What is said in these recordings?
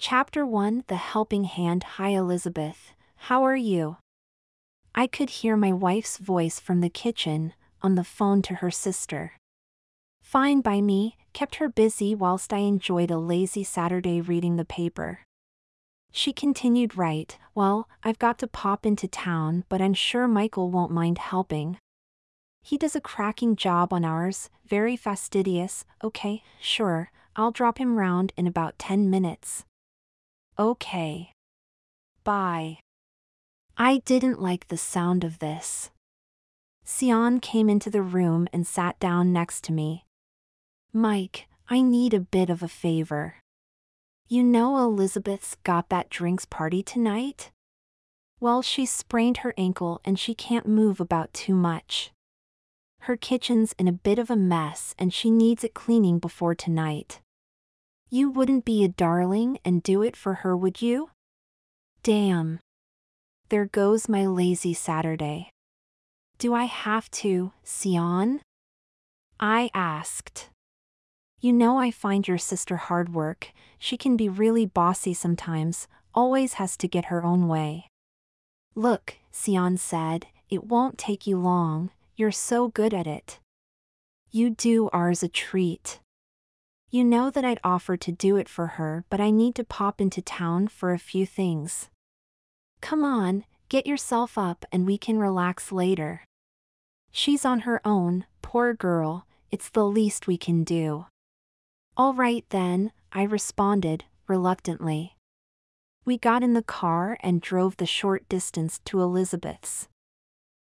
Chapter 1: The Helping Hand. Hi Elizabeth, how are you? I could hear my wife's voice from the kitchen, on the phone to her sister. Fine by me, kept her busy whilst I enjoyed a lazy Saturday reading the paper. She continued, right, well, I've got to pop into town, but I'm sure Michael won't mind helping. He does a cracking job on ours, very fastidious. Okay, sure, I'll drop him round in about 10 minutes. Okay. Bye. I didn't like the sound of this. Sion came into the room and sat down next to me. Mike, I need a bit of a favor. You know Elizabeth's got that drinks party tonight? Well, she sprained her ankle and she can't move about too much. Her kitchen's in a bit of a mess and she needs it cleaning before tonight. You wouldn't be a darling and do it for her, would you? Damn. There goes my lazy Saturday. Do I have to, Sion? I asked. You know I find your sister hard work, she can be really bossy sometimes, always has to get her own way. Look, Sion said, it won't take you long, you're so good at it. You do ours a treat. You know that I'd offer to do it for her, but I need to pop into town for a few things. Come on, get yourself up and we can relax later. She's on her own, poor girl, it's the least we can do. All right then, I responded, reluctantly. We got in the car and drove the short distance to Elizabeth's.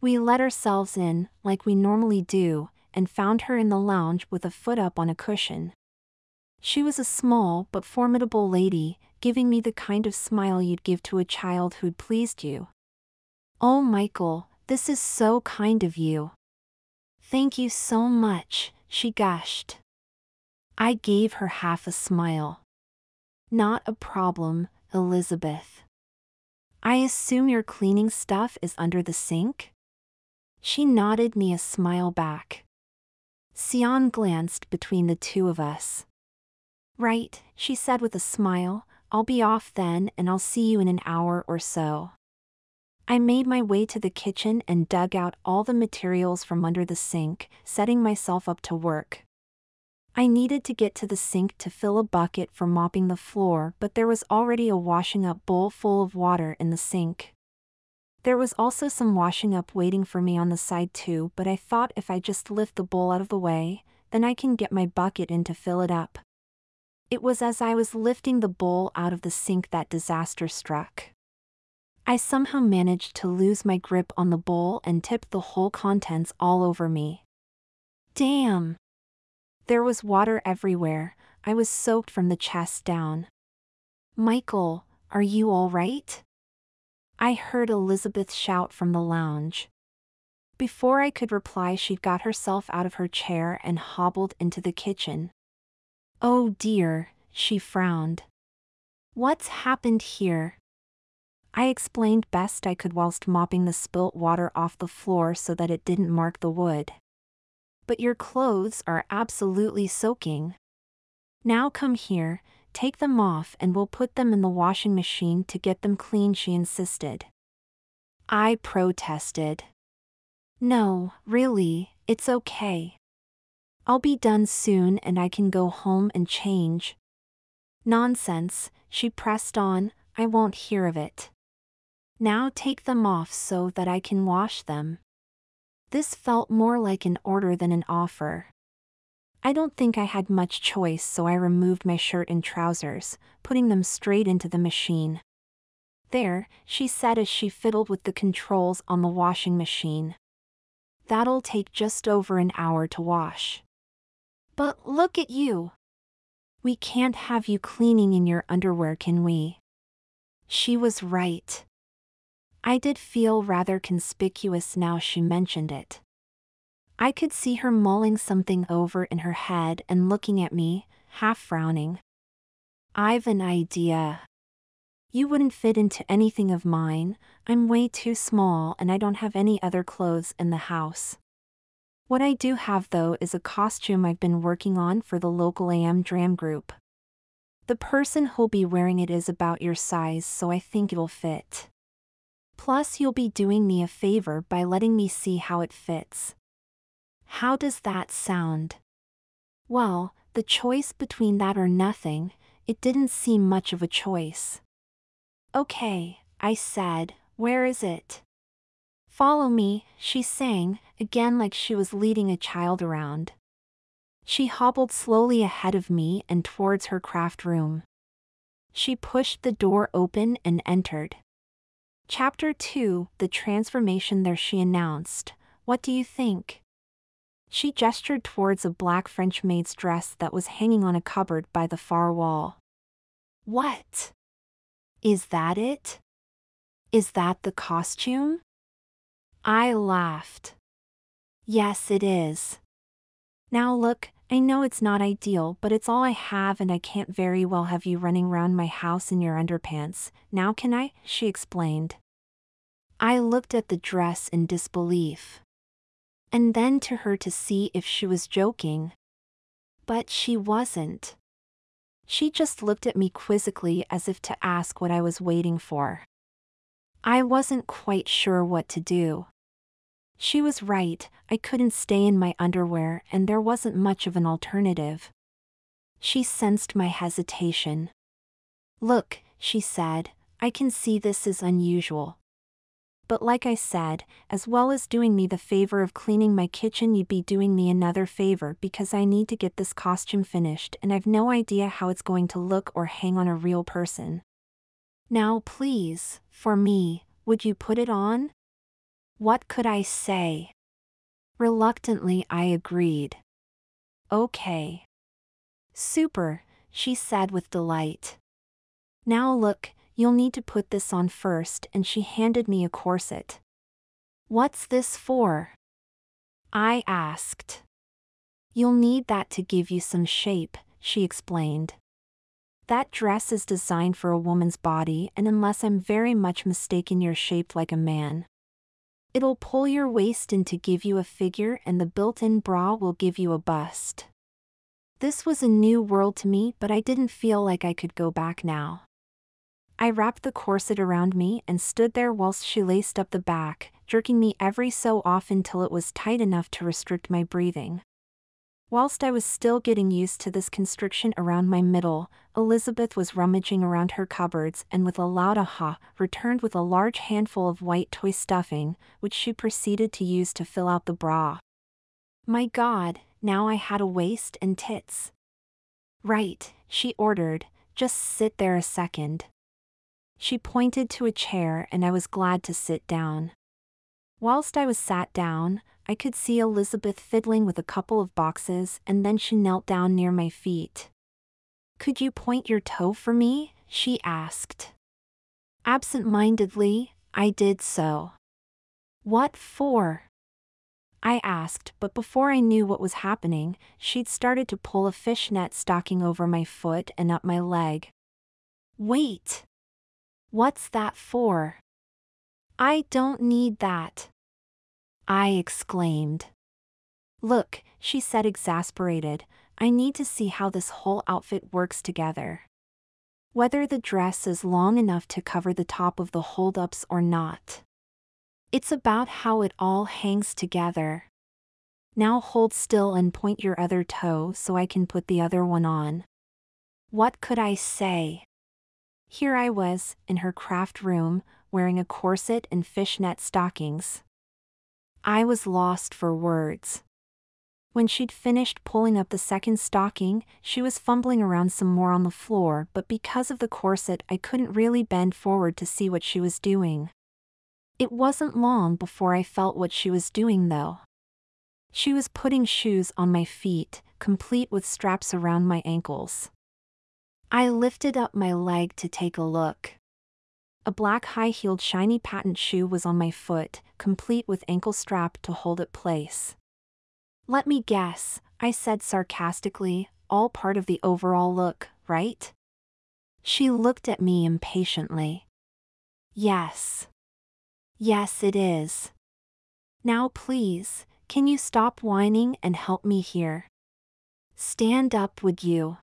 We let ourselves in, like we normally do, and found her in the lounge with a foot up on a cushion. She was a small but formidable lady, giving me the kind of smile you'd give to a child who'd pleased you. Oh Michael, this is so kind of you. Thank you so much, she gushed. I gave her half a smile. Not a problem, Elizabeth. I assume your cleaning stuff is under the sink? She nodded me a smile back. Sion glanced between the two of us. Right, she said with a smile, I'll be off then and I'll see you in an hour or so. I made my way to the kitchen and dug out all the materials from under the sink, setting myself up to work. I needed to get to the sink to fill a bucket for mopping the floor, but there was already a washing up bowl full of water in the sink. There was also some washing up waiting for me on the side too, but I thought if I just lift the bowl out of the way, then I can get my bucket in to fill it up. It was as I was lifting the bowl out of the sink that disaster struck. I somehow managed to lose my grip on the bowl and tipped the whole contents all over me. Damn! There was water everywhere, I was soaked from the chest down. Michael, are you all right? I heard Elizabeth shout from the lounge. Before I could reply, she got herself out of her chair and hobbled into the kitchen. Oh dear, she frowned. What's happened here? I explained best I could whilst mopping the spilt water off the floor so that it didn't mark the wood. But your clothes are absolutely soaking. Now come here, take them off and we'll put them in the washing machine to get them clean, she insisted. I protested. No, really, it's okay. I'll be done soon and I can go home and change. Nonsense, she pressed on, I won't hear of it. Now take them off so that I can wash them. This felt more like an order than an offer. I don't think I had much choice, so I removed my shirt and trousers, putting them straight into the machine. There, she said as she fiddled with the controls on the washing machine. That'll take just over an hour to wash. But look at you! We can't have you cleaning in your underwear, can we? She was right. I did feel rather conspicuous now she mentioned it. I could see her mulling something over in her head and looking at me, half frowning. I've an idea. You wouldn't fit into anything of mine, I'm way too small and I don't have any other clothes in the house. What I do have though is a costume I've been working on for the local AM Dram group. The person who'll be wearing it is about your size, so I think it'll fit. Plus, you'll be doing me a favor by letting me see how it fits. How does that sound? Well, the choice between that or nothing, it didn't seem much of a choice. Okay, I said, where is it? Follow me, she sang, again like she was leading a child around. She hobbled slowly ahead of me and towards her craft room. She pushed the door open and entered. Chapter 2, The Transformation. There she announced, "What do you think?" She gestured towards a black French maid's dress that was hanging on a cupboard by the far wall. What? Is that it? Is that the costume? I laughed. Yes, it is. Now look, I know it's not ideal, but it's all I have and I can't very well have you running around my house in your underpants, now can I? She explained. I looked at the dress in disbelief. And then to her to see if she was joking. But she wasn't. She just looked at me quizzically as if to ask what I was waiting for. I wasn't quite sure what to do. She was right, I couldn't stay in my underwear and there wasn't much of an alternative. She sensed my hesitation. Look, she said, I can see this is unusual. But like I said, as well as doing me the favor of cleaning my kitchen, you'd be doing me another favor because I need to get this costume finished and I've no idea how it's going to look or hang on a real person. Now please, for me, would you put it on? What could I say? Reluctantly, I agreed. Okay. Super, she said with delight. Now look, you'll need to put this on first, and she handed me a corset. What's this for? I asked. You'll need that to give you some shape, she explained. That dress is designed for a woman's body, and unless I'm very much mistaken, you're shaped like a man. It'll pull your waist in to give you a figure, and the built-in bra will give you a bust. This was a new world to me, but I didn't feel like I could go back now. I wrapped the corset around me and stood there whilst she laced up the back, jerking me every so often till it was tight enough to restrict my breathing. Whilst I was still getting used to this constriction around my middle, Elizabeth was rummaging around her cupboards and with a loud aha, returned with a large handful of white toy stuffing, which she proceeded to use to fill out the bra. My God, now I had a waist and tits. Right, she ordered, just sit there a second. She pointed to a chair and I was glad to sit down. Whilst I was sat down, I could see Elizabeth fiddling with a couple of boxes and then she knelt down near my feet. Could you point your toe for me? She asked. Absent-mindedly, I did so. What for? I asked, but before I knew what was happening, she'd started to pull a fishnet stocking over my foot and up my leg. Wait! What's that for? I don't need that, I exclaimed. Look, she said, exasperated, I need to see how this whole outfit works together. Whether the dress is long enough to cover the top of the hold-ups or not. It's about how it all hangs together. Now hold still and point your other toe so I can put the other one on. What could I say? Here I was, in her craft room, wearing a corset and fishnet stockings. I was lost for words. When she'd finished pulling up the second stocking, she was fumbling around some more on the floor, but because of the corset I couldn't really bend forward to see what she was doing. It wasn't long before I felt what she was doing though. She was putting shoes on my feet, complete with straps around my ankles. I lifted up my leg to take a look. A black high-heeled shiny patent shoe was on my foot, complete with ankle strap to hold it place. Let me guess, I said sarcastically, all part of the overall look, right? She looked at me impatiently. Yes. Yes, it is. Now please, can you stop whining and help me here? Stand up, would you?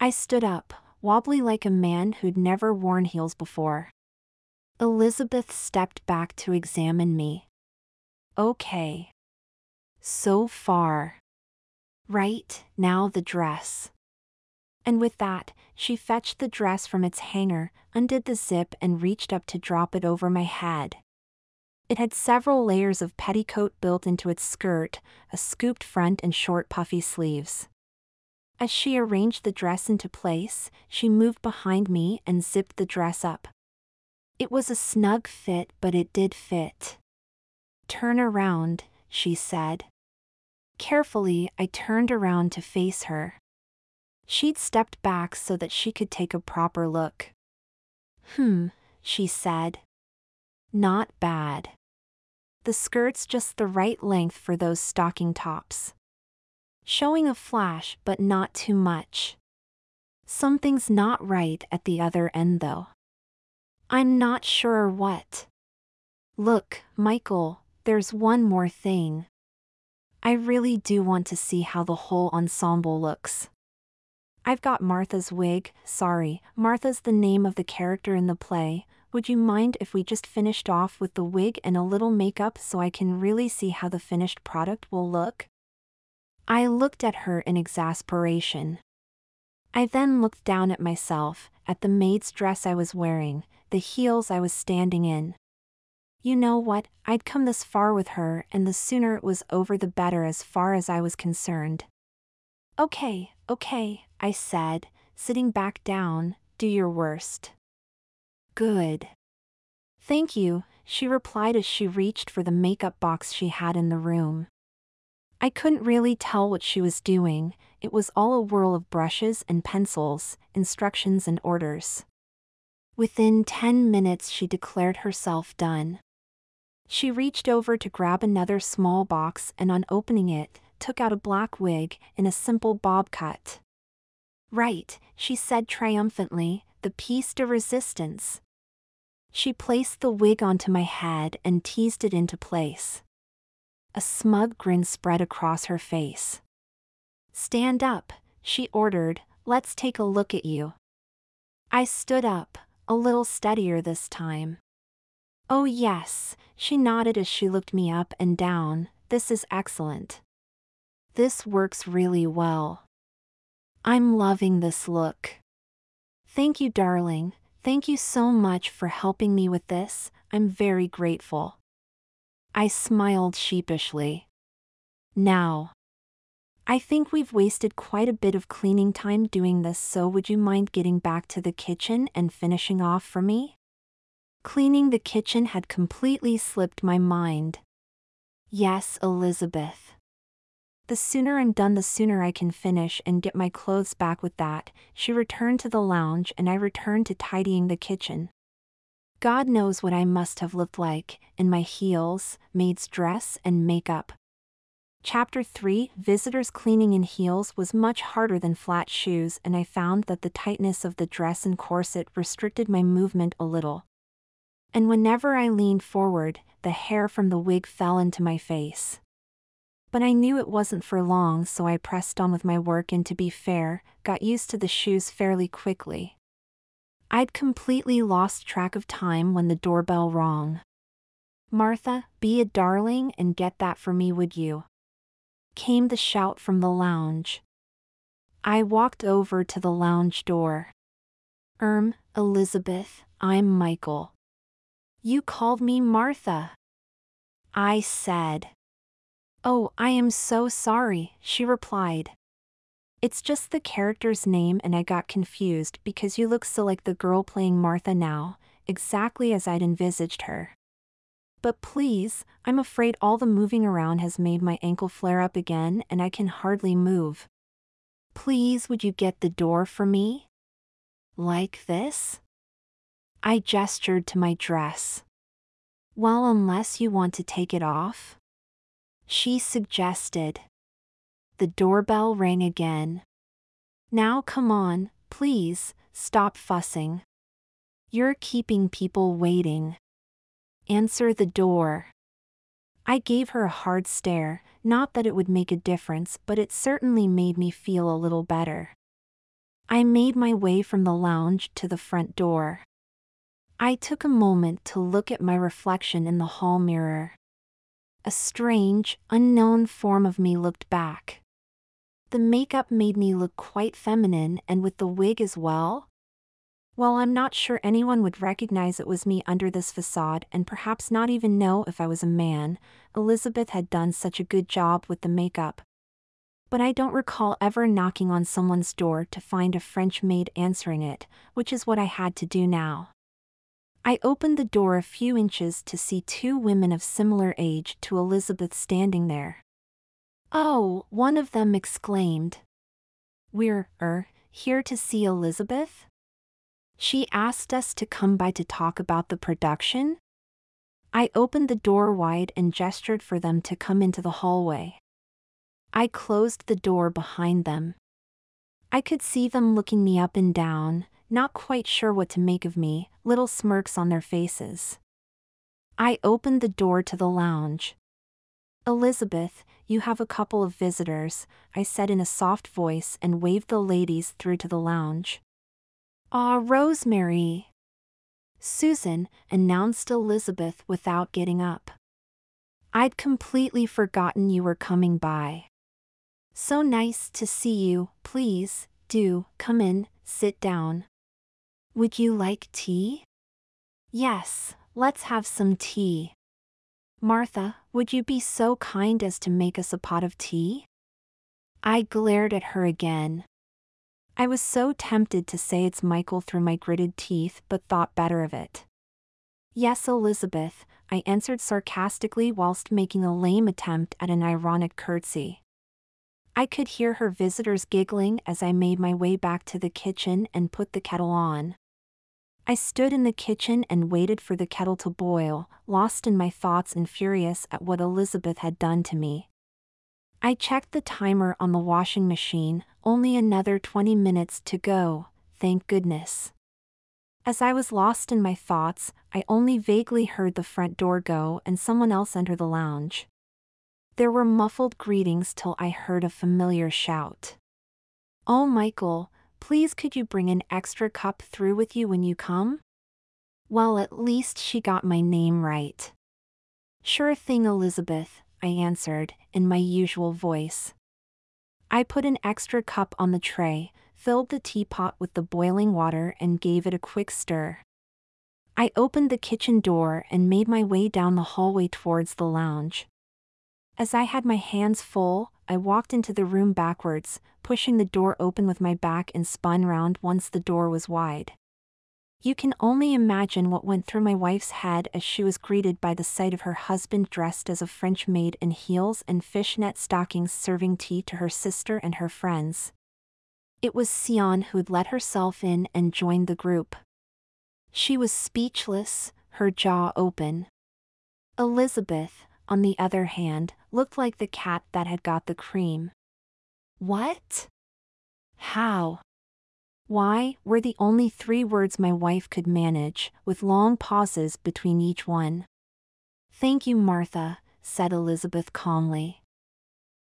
I stood up, wobbly like a man who'd never worn heels before. Elizabeth stepped back to examine me. Okay. So far. Right, now the dress. And with that, she fetched the dress from its hanger, undid the zip and reached up to drop it over my head. It had several layers of petticoat built into its skirt, a scooped front and short puffy sleeves. As she arranged the dress into place, she moved behind me and zipped the dress up. It was a snug fit, but it did fit. "Turn around," she said. Carefully, I turned around to face her. She'd stepped back so that she could take a proper look. She said. "Not bad. The skirt's just the right length for those stocking tops. Showing a flash, but not too much. Something's not right at the other end though. I'm not sure what. Look, Michael, there's one more thing. I really do want to see how the whole ensemble looks. I've got Martha's wig, sorry, Martha's the name of the character in the play. Would you mind if we just finished off with the wig and a little makeup so I can really see how the finished product will look?" I looked at her in exasperation. I then looked down at myself, at the maid's dress I was wearing, the heels I was standing in. You know what, I'd come this far with her, and the sooner it was over the better as far as I was concerned. Okay, I said, sitting back down, do your worst." "Good. Thank you," she replied as she reached for the makeup box she had in the room. I couldn't really tell what she was doing, it was all a whirl of brushes and pencils, instructions and orders. Within 10 minutes she declared herself done. She reached over to grab another small box and on opening it, took out a black wig in a simple bob cut. "Right," she said triumphantly, "the piece de resistance." She placed the wig onto my head and teased it into place. A smug grin spread across her face. "Stand up," she ordered, "let's take a look at you." I stood up, a little steadier this time. "Oh yes," she nodded as she looked me up and down, "this is excellent. This works really well. I'm loving this look. Thank you, darling, thank you so much for helping me with this, I'm very grateful." I smiled sheepishly. "Now. I think we've wasted quite a bit of cleaning time doing this, so would you mind getting back to the kitchen and finishing off for me?" Cleaning the kitchen had completely slipped my mind. "Yes, Elizabeth. The sooner I'm done the sooner I can finish and get my clothes back." With that, she returned to the lounge and I returned to tidying the kitchen. God knows what I must have looked like, in my heels, maid's dress and makeup. Chapter 3: Visitors. Cleaning in heels was much harder than flat shoes, and I found that the tightness of the dress and corset restricted my movement a little. And whenever I leaned forward, the hair from the wig fell into my face. But I knew it wasn't for long, so I pressed on with my work and, to be fair, got used to the shoes fairly quickly. I'd completely lost track of time when the doorbell rang. "Martha, be a darling and get that for me, would you?" came the shout from the lounge. I walked over to the lounge door. Elizabeth, I'm Michael." "You called me Martha," I said. "Oh, I am so sorry," she replied. "It's just the character's name and I got confused because you look so like the girl playing Martha now, exactly as I'd envisaged her. But please, I'm afraid all the moving around has made my ankle flare up again and I can hardly move. Please, would you get the door for me? Like this?" I gestured to my dress. "Well, unless you want to take it off," she suggested. The doorbell rang again. "Now come on, please, stop fussing. You're keeping people waiting. Answer the door." I gave her a hard stare, not that it would make a difference, but it certainly made me feel a little better. I made my way from the lounge to the front door. I took a moment to look at my reflection in the hall mirror. A strange, unknown form of me looked back. The makeup made me look quite feminine, and with the wig as well. While I'm not sure anyone would recognize it was me under this facade and perhaps not even know if I was a man, Elizabeth had done such a good job with the makeup. But I don't recall ever knocking on someone's door to find a French maid answering it, which is what I had to do now. I opened the door a few inches to see two women of similar age to Elizabeth standing there. "Oh," one of them exclaimed. "We're, here to see Elizabeth? She asked us to come by to talk about the production?" I opened the door wide and gestured for them to come into the hallway. I closed the door behind them. I could see them looking me up and down, not quite sure what to make of me, little smirks on their faces. I opened the door to the lounge. "Elizabeth, you have a couple of visitors," I said in a soft voice and waved the ladies through to the lounge. "Ah, Rosemary," Susan announced Elizabeth without getting up. "I'd completely forgotten you were coming by. So nice to see you. Please, do, come in, sit down. Would you like tea?" "Yes, let's have some tea. Martha, would you be so kind as to make us a pot of tea?" I glared at her again. I was so tempted to say it's Michael through my gritted teeth, but thought better of it. "Yes, Elizabeth," I answered sarcastically whilst making a lame attempt at an ironic curtsy. I could hear her visitors giggling as I made my way back to the kitchen and put the kettle on. I stood in the kitchen and waited for the kettle to boil, lost in my thoughts and furious at what Elizabeth had done to me. I checked the timer on the washing machine, only another 20 minutes to go, thank goodness. As I was lost in my thoughts, I only vaguely heard the front door go and someone else enter the lounge. There were muffled greetings till I heard a familiar shout. "Oh, Michael, please could you bring an extra cup through with you when you come?" Well, at least she got my name right. "Sure thing, Elizabeth," I answered, in my usual voice. I put an extra cup on the tray, filled the teapot with the boiling water and gave it a quick stir. I opened the kitchen door and made my way down the hallway towards the lounge. As I had my hands full, I walked into the room backwards, pushing the door open with my back and spun round once the door was wide. You can only imagine what went through my wife's head as she was greeted by the sight of her husband dressed as a French maid in heels and fishnet stockings serving tea to her sister and her friends. It was Sion who'd let herself in and joined the group. She was speechless, her jaw open. Elizabeth, on the other hand, looked like the cat that had got the cream. "What? How? Why?" were the only 3 words my wife could manage, with long pauses between each one. "Thank you, Martha," said Elizabeth calmly.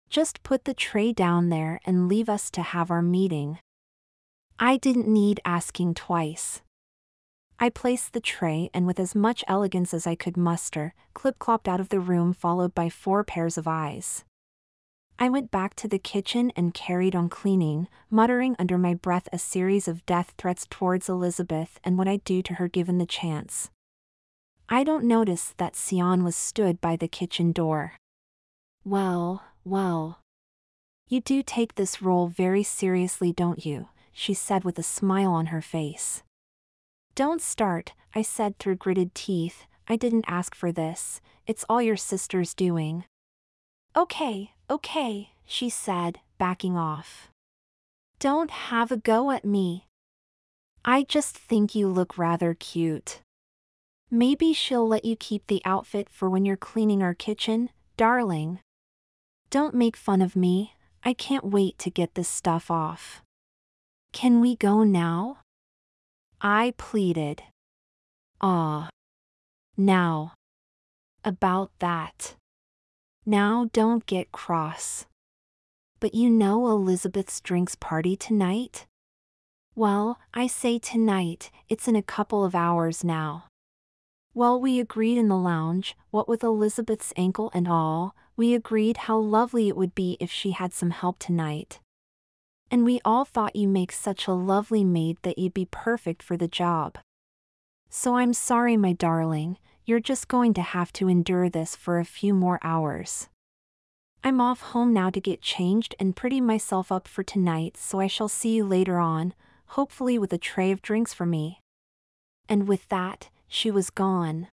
"Just put the tray down there and leave us to have our meeting." I didn't need asking twice. I placed the tray and with as much elegance as I could muster, clip-clopped out of the room followed by 4 pairs of eyes. I went back to the kitchen and carried on cleaning, muttering under my breath a series of death threats towards Elizabeth and what I'd do to her given the chance. I don't notice that Sion was stood by the kitchen door. Well. You do take this role very seriously, don't you?" she said with a smile on her face. "Don't start," I said through gritted teeth. "I didn't ask for this, it's all your sister's doing." Okay, she said, backing off. "Don't have a go at me. I just think you look rather cute. Maybe she'll let you keep the outfit for when you're cleaning our kitchen, darling. Don't make fun of me, I can't wait to get this stuff off. Can we go now?" I pleaded. Now. About that. Now don't get cross. But you know Elizabeth's drinks party tonight? Well, I say tonight, it's in a couple of hours now. Well, we agreed in the lounge, what with Elizabeth's ankle and all, we agreed how lovely it would be if she had some help tonight. And we all thought you make such a lovely maid that you'd be perfect for the job. So I'm sorry, my darling, you're just going to have to endure this for a few more hours. I'm off home now to get changed and pretty myself up for tonight, so I shall see you later on, hopefully with a tray of drinks for me. And with that, she was gone.